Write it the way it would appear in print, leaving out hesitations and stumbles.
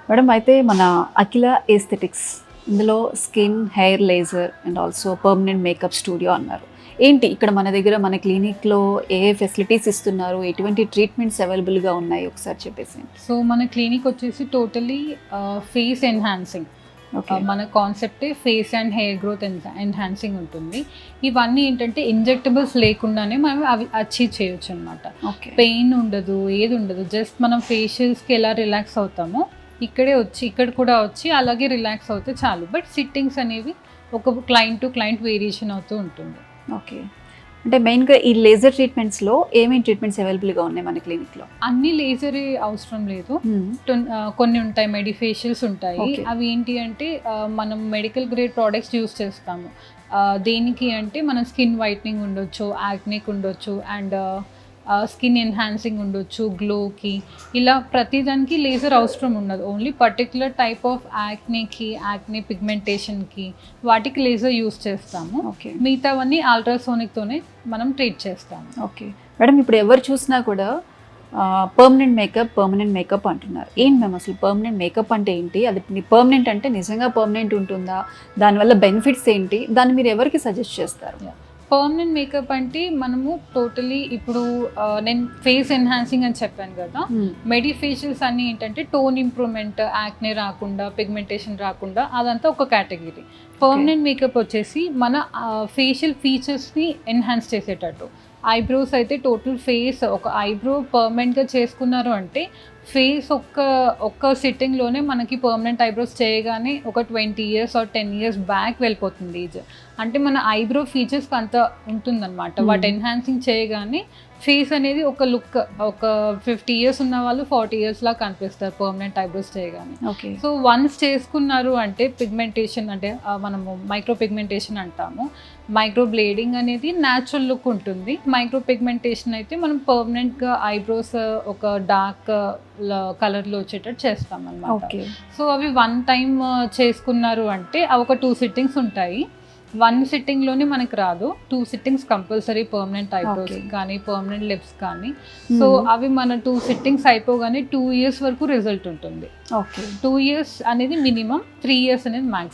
Madam అయితే మన అఖిల aesthetics ఇందులో skin, hair laser and also permanent makeup studio అన్నారు. ఏంటి ఇక్కడ మన దగ్గర మన క్లినిక్‌లో ఏ ఏ ఫెసిలిటీస్ ఇస్తున్నారు? ఎటువంటి ట్రీట్మెంట్స్ అవైలబుల్‌గా ఉన్నాయి ఒకసారి చెప్పేసేయండి. సో మన క్లినిక్ వచ్చేసి టోటలీ ఫేస్ ఎన్హాన్సింగ్. ఓకే. మన కాన్సెప్టే face and hair growth enhancing ఉంటుంది. ఇవన్నీ ఏంటంటే ఇంజెక్టబుల్స్ లేకుండానే మనం అవి అచీవ్ చేయొచ్చు అనమాట. ఓకే. పెయిన్ ఉండదు, ఏది ఉండదు. జస్ట్ మనం ఫేషియల్స్కి ఎలా రిలాక్స్ అవుతామో ఇక్కడ కూడా వచ్చి అలాగే రిలాక్స్ అవుతే చాలు. బట్ సిట్టింగ్స్ అనేవి ఒక క్లయింట్ టు క్లయింట్ వేరియేషన్ అవుతూ ఉంటుంది. ఓకే. అంటే మెయిన్‌గా ఈ లేజర్ ట్రీట్మెంట్స్‌లో ఏమేం ట్రీట్మెంట్స్ అవైలబుల్‌గా ఉన్నాయి మన క్లినిక్‌లో? అన్ని లేజరే అవసరం లేదు. హ్మ్. కొన్ని ఉంటాయి, మెడిఫేషియల్స్ ఉంటాయి. Okay. అవి ఏంటి అంటే మనం మెడికల్ గ్రేడ్ ప్రోడక్ట్స్ యూస్ చేస్తాము. దేనికి అంటే మన స్కిన్ వైట్నింగ్ ఉండొచ్చు, యాక్నిక్ ఉండొచ్చు, అండ్ స్కిన్ ఎన్హాన్సింగ్ ఉండొచ్చు, గ్లోకి. ఇలా ప్రతిదానికి లేజర్ అవసరం ఉండదు. Only particular type of acne పిగ్మెంటేషన్కి వాటికి లేజర్ యూస్ చేస్తాము. ఓకే. మిగతావన్నీ అల్ట్రాసోనిక్తోనే మనం ట్రీట్ చేస్తాము. ఓకే. మేడం ఇప్పుడు ఎవరు చూసినా కూడా పర్మనెంట్ మేకప్ అంటున్నారు. ఏంటి మ్యామ్ అసలు పర్మనెంట్ మేకప్ అంటే ఏంటి? అది పర్మనెంట్ అంటే నిజంగా పర్మనెంట్ ఉంటుందా? దానివల్ల బెనిఫిట్స్ ఏంటి? దాన్ని మీరు ఎవరికి సజెస్ట్ చేస్తారు? పర్మనెంట్ మేకప్ అంటే మనము టోటలీ ఇప్పుడు నేను ఫేస్ ఎన్హాన్సింగ్ అని చెప్పాను కదా. మెడిఫేషియల్స్ అన్నీ ఏంటంటే టోన్ ఇంప్రూవ్మెంట్, యాక్నే రాకుండా, పిగ్మెంటేషన్ రాకుండా, అదంతా ఒక కేటగిరీ. పర్మనెంట్ మేకప్ వచ్చేసి మన ఫేషియల్ ఫీచర్స్ని ఎన్హాన్స్ చేసేటట్టు. ఐబ్రోస్ అయితే టోటల్ ఫేస్ ఒక ఐబ్రో పర్మనెంట్గా చేసుకున్నారు అంటే ఫేస్ ఒక్క సిట్టింగ్లోనే మనకి పర్మనెంట్ ఐబ్రోస్ చేయగానే ఒక 20 years or 10 years బ్యాక్ వెళ్ళిపోతుంది ఏజ్. అంటే మన ఐబ్రో ఫీచర్స్కి అంత ఉంటుందన్నమాట. వాటి ఎన్హాన్సింగ్ చేయగానే ఫేస్ అనేది ఒక లుక్, ఒక 50 years ఉన్న వాళ్ళు 40 years లా కనిపిస్తారు పర్మనెంట్ ఐబ్రోస్ చేయగానే. ఓకే. సో వన్స్ చేసుకున్నారు అంటే పిగ్మెంటేషన్ అంటే మనము మైక్రో పిగ్మెంటేషన్ అంటాము. మైక్రో బ్లేడింగ్ అనేది న్యాచురల్ లుక్ ఉంటుంది. మైక్రో పిగ్మెంటేషన్ అయితే మనం పర్మనెంట్గా ఐబ్రోస్ ఒక డార్క్ కలర్లో వచ్చేటట్టు చేస్తాం అన్నమాట. ఓకే. సో అవి వన్ టైం చేసుకున్నారు అంటే అవి ఒక 2 sittings ఉంటాయి. 1 sittingలోనే మనకు రాదు, 2 sittings కంపల్సరీ. పర్మనెంట్ ఐబ్రోస్ కానీ, పర్మనెంట్ లిప్స్ కానీ. సో అవి మన 2 sittings అయిపోగానే 2 years వరకు రిజల్ట్ ఉంటుంది. ఓకే. 2 years అనేది మినిమం, 3 years అనేది మ్యాక్సిమం.